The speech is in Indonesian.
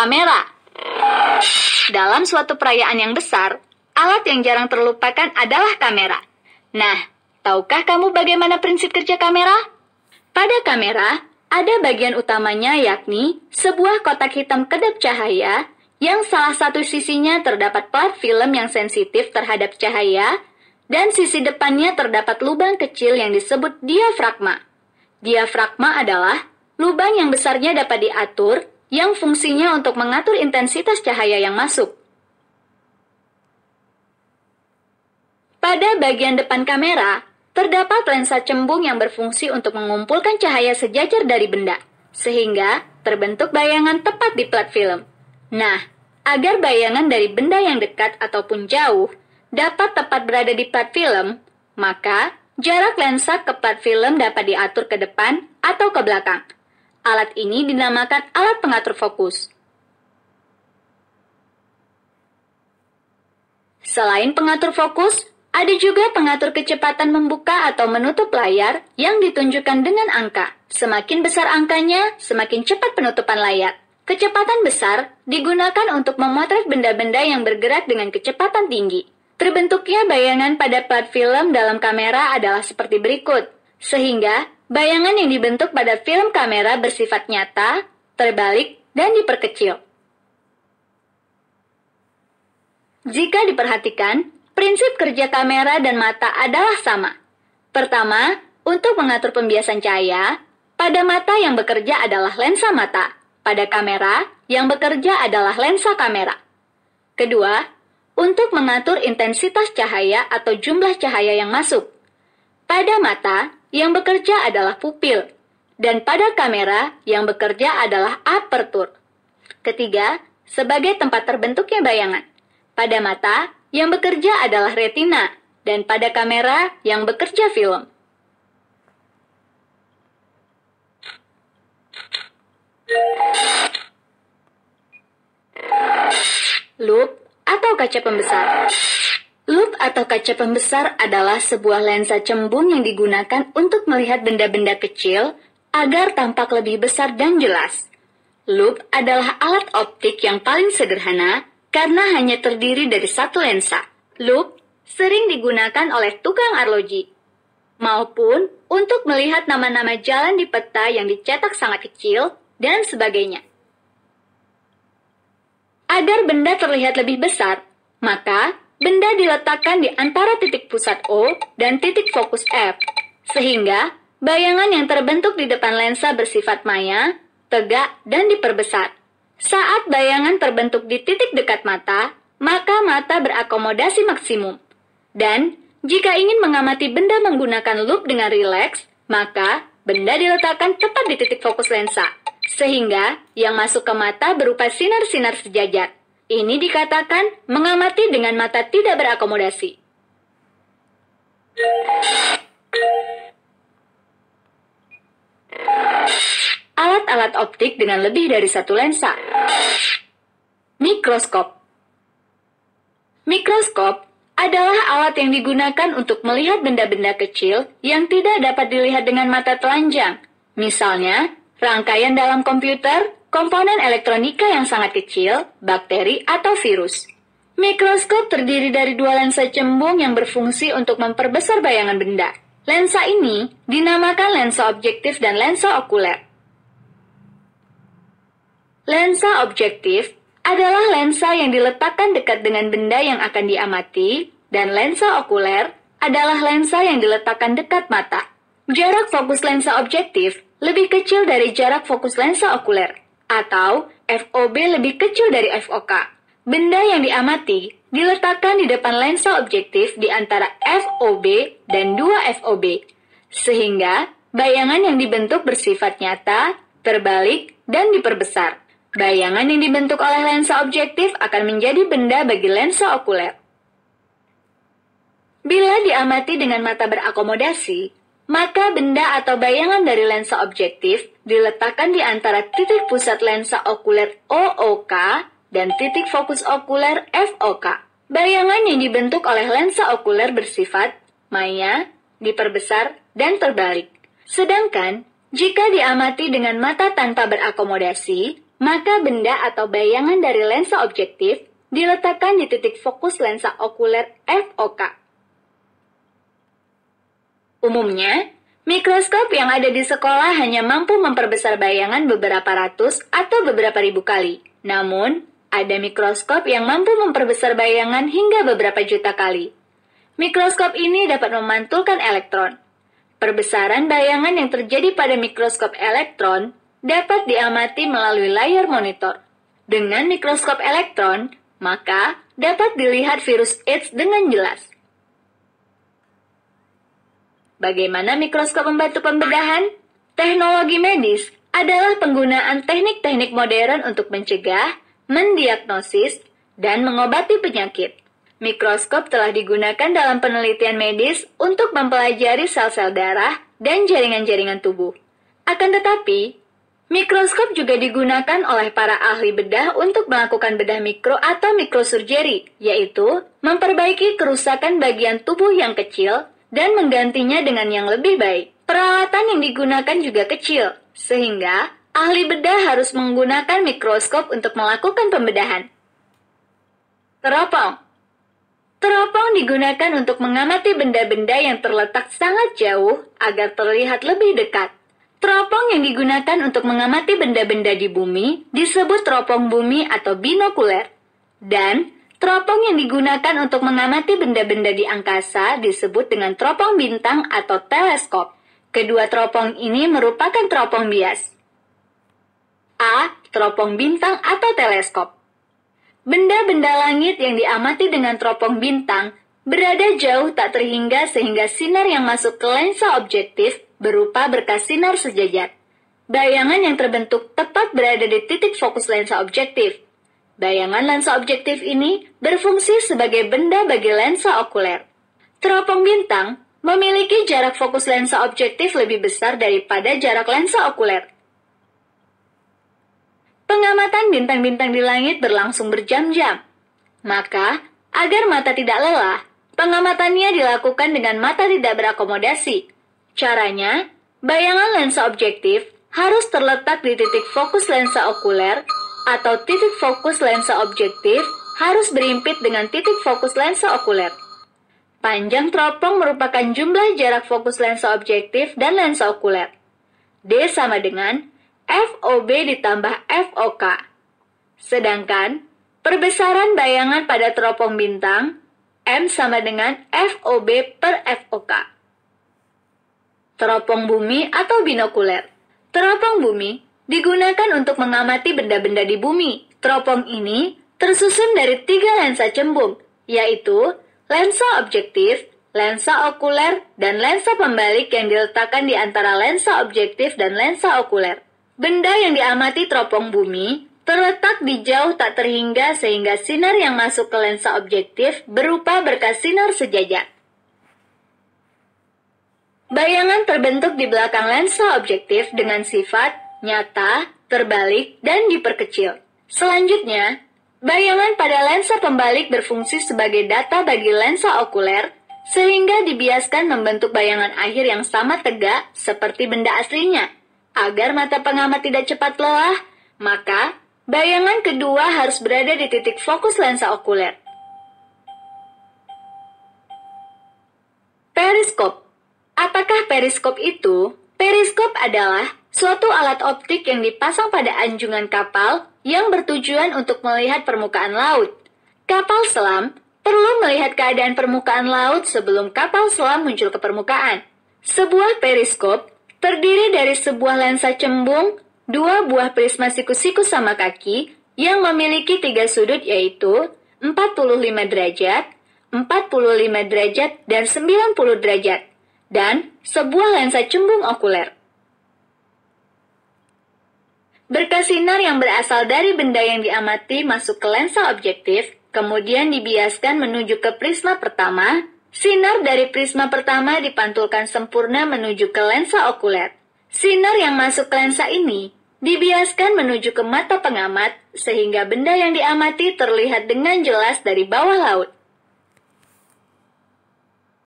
kamera. Dalam suatu perayaan yang besar, alat yang jarang terlupakan adalah kamera. Nah, tahukah kamu bagaimana prinsip kerja kamera? Pada kamera, ada bagian utamanya yakni sebuah kotak hitam kedap cahaya yang salah satu sisinya terdapat plat film yang sensitif terhadap cahaya dan sisi depannya terdapat lubang kecil yang disebut diafragma. Diafragma adalah lubang yang besarnya dapat diatur yang fungsinya untuk mengatur intensitas cahaya yang masuk. Pada bagian depan kamera, terdapat lensa cembung yang berfungsi untuk mengumpulkan cahaya sejajar dari benda, sehingga terbentuk bayangan tepat di plat film. Nah, agar bayangan dari benda yang dekat ataupun jauh dapat tepat berada di plat film, maka jarak lensa ke plat film dapat diatur ke depan atau ke belakang. Alat ini dinamakan alat pengatur fokus. Selain pengatur fokus, ada juga pengatur kecepatan membuka atau menutup layar yang ditunjukkan dengan angka. Semakin besar angkanya, semakin cepat penutupan layar. Kecepatan besar digunakan untuk memotret benda-benda yang bergerak dengan kecepatan tinggi. Terbentuknya bayangan pada plat film dalam kamera adalah seperti berikut. Sehingga, bayangan yang dibentuk pada film kamera bersifat nyata, terbalik, dan diperkecil. Jika diperhatikan, prinsip kerja kamera dan mata adalah sama. Pertama, untuk mengatur pembiasan cahaya, pada mata yang bekerja adalah lensa mata. Pada kamera, yang bekerja adalah lensa kamera. Kedua, untuk mengatur intensitas cahaya atau jumlah cahaya yang masuk. Pada mata, yang bekerja adalah pupil. Dan pada kamera, yang bekerja adalah apertur. Ketiga, sebagai tempat terbentuknya bayangan. Pada mata, yang bekerja adalah retina, dan pada kamera yang bekerja film. Loop atau kaca pembesar. Loop atau kaca pembesar adalah sebuah lensa cembung yang digunakan untuk melihat benda-benda kecil agar tampak lebih besar dan jelas. Loop adalah alat optik yang paling sederhana karena hanya terdiri dari satu lensa. Loop sering digunakan oleh tukang arloji, maupun untuk melihat nama-nama jalan di peta yang dicetak sangat kecil, dan sebagainya. Agar benda terlihat lebih besar, maka benda diletakkan di antara titik pusat O dan titik fokus F, sehingga bayangan yang terbentuk di depan lensa bersifat maya, tegak, dan diperbesar. Saat bayangan terbentuk di titik dekat mata, maka mata berakomodasi maksimum. Dan, jika ingin mengamati benda menggunakan loop dengan rileks, maka benda diletakkan tepat di titik fokus lensa, sehingga yang masuk ke mata berupa sinar-sinar sejajar. Ini dikatakan mengamati dengan mata tidak berakomodasi. Alat-alat optik dengan lebih dari satu lensa. Mikroskop. Mikroskop adalah alat yang digunakan untuk melihat benda-benda kecil yang tidak dapat dilihat dengan mata telanjang. Misalnya, rangkaian dalam komputer, komponen elektronika yang sangat kecil, bakteri, atau virus. Mikroskop terdiri dari dua lensa cembung yang berfungsi untuk memperbesar bayangan benda. Lensa ini dinamakan lensa objektif dan lensa okuler. Lensa objektif adalah lensa yang diletakkan dekat dengan benda yang akan diamati, dan lensa okuler adalah lensa yang diletakkan dekat mata. Jarak fokus lensa objektif lebih kecil dari jarak fokus lensa okuler, atau FOB lebih kecil dari FOK. Benda yang diamati diletakkan di depan lensa objektif di antara FOB dan 2 FOB, sehingga bayangan yang dibentuk bersifat nyata, terbalik, dan diperbesar. Bayangan yang dibentuk oleh lensa objektif akan menjadi benda bagi lensa okuler. Bila diamati dengan mata berakomodasi, maka benda atau bayangan dari lensa objektif diletakkan di antara titik pusat lensa okuler OOK dan titik fokus okuler FOK. Bayangan yang dibentuk oleh lensa okuler bersifat maya, diperbesar, dan terbalik. Sedangkan, jika diamati dengan mata tanpa berakomodasi, maka benda atau bayangan dari lensa objektif diletakkan di titik fokus lensa okuler FOK. Umumnya, mikroskop yang ada di sekolah hanya mampu memperbesar bayangan beberapa ratus atau beberapa ribu kali. Namun, ada mikroskop yang mampu memperbesar bayangan hingga beberapa juta kali. Mikroskop ini dapat memantulkan elektron. Perbesaran bayangan yang terjadi pada mikroskop elektron dapat diamati melalui layar monitor. Dengan mikroskop elektron, maka dapat dilihat virus AIDS dengan jelas. Bagaimana mikroskop membantu pembedahan? Teknologi medis adalah penggunaan teknik-teknik modern untuk mencegah, mendiagnosis, dan mengobati penyakit. Mikroskop telah digunakan dalam penelitian medis untuk mempelajari sel-sel darah dan jaringan-jaringan tubuh. Akan tetapi, mikroskop juga digunakan oleh para ahli bedah untuk melakukan bedah mikro atau mikrosurgery, yaitu memperbaiki kerusakan bagian tubuh yang kecil dan menggantinya dengan yang lebih baik. Peralatan yang digunakan juga kecil, sehingga ahli bedah harus menggunakan mikroskop untuk melakukan pembedahan. Teropong. Teropong digunakan untuk mengamati benda-benda yang terletak sangat jauh agar terlihat lebih dekat. Teropong yang digunakan untuk mengamati benda-benda di bumi disebut teropong bumi atau binokuler. Dan teropong yang digunakan untuk mengamati benda-benda di angkasa disebut dengan teropong bintang atau teleskop. Kedua teropong ini merupakan teropong bias. A. Teropong bintang atau teleskop. Benda-benda langit yang diamati dengan teropong bintang berada jauh tak terhingga sehingga sinar yang masuk ke lensa objektif berupa berkas sinar sejajar. Bayangan yang terbentuk tepat berada di titik fokus lensa objektif. Bayangan lensa objektif ini berfungsi sebagai benda bagi lensa okuler. Teropong bintang memiliki jarak fokus lensa objektif lebih besar daripada jarak lensa okuler. Pengamatan bintang-bintang di langit berlangsung berjam-jam. Maka, agar mata tidak lelah, pengamatannya dilakukan dengan mata tidak berakomodasi. Caranya, bayangan lensa objektif harus terletak di titik fokus lensa okuler atau titik fokus lensa objektif harus berimpit dengan titik fokus lensa okuler. Panjang teropong merupakan jumlah jarak fokus lensa objektif dan lensa okuler. D sama dengan FOB ditambah FOK. Sedangkan, perbesaran bayangan pada teropong bintang, M sama dengan FOB per FOK. Teropong bumi atau binokuler. Teropong bumi digunakan untuk mengamati benda-benda di bumi. Teropong ini tersusun dari 3 lensa cembung, yaitu lensa objektif, lensa okuler, dan lensa pembalik yang diletakkan di antara lensa objektif dan lensa okuler. Benda yang diamati teropong bumi terletak di jauh tak terhingga sehingga sinar yang masuk ke lensa objektif berupa berkas sinar sejajar. Bayangan terbentuk di belakang lensa objektif dengan sifat nyata, terbalik, dan diperkecil. Selanjutnya, bayangan pada lensa pembalik berfungsi sebagai data bagi lensa okuler sehingga dibiaskan membentuk bayangan akhir yang sama tegak seperti benda aslinya. Agar mata pengamat tidak cepat lelah, maka bayangan kedua harus berada di titik fokus lensa okuler. Periskop. Apakah periskop itu? Periskop adalah suatu alat optik yang dipasang pada anjungan kapal yang bertujuan untuk melihat permukaan laut. Kapal selam perlu melihat keadaan permukaan laut sebelum kapal selam muncul ke permukaan. Sebuah periskop terdiri dari sebuah lensa cembung, 2 buah prisma siku-siku sama kaki yang memiliki 3 sudut yaitu 45 derajat, 45 derajat, dan 90 derajat, dan sebuah lensa cembung okuler. Berkas sinar yang berasal dari benda yang diamati masuk ke lensa objektif, kemudian dibiaskan menuju ke prisma pertama. Sinar dari prisma pertama dipantulkan sempurna menuju ke lensa okuler. Sinar yang masuk ke lensa ini dibiaskan menuju ke mata pengamat sehingga benda yang diamati terlihat dengan jelas dari bawah laut.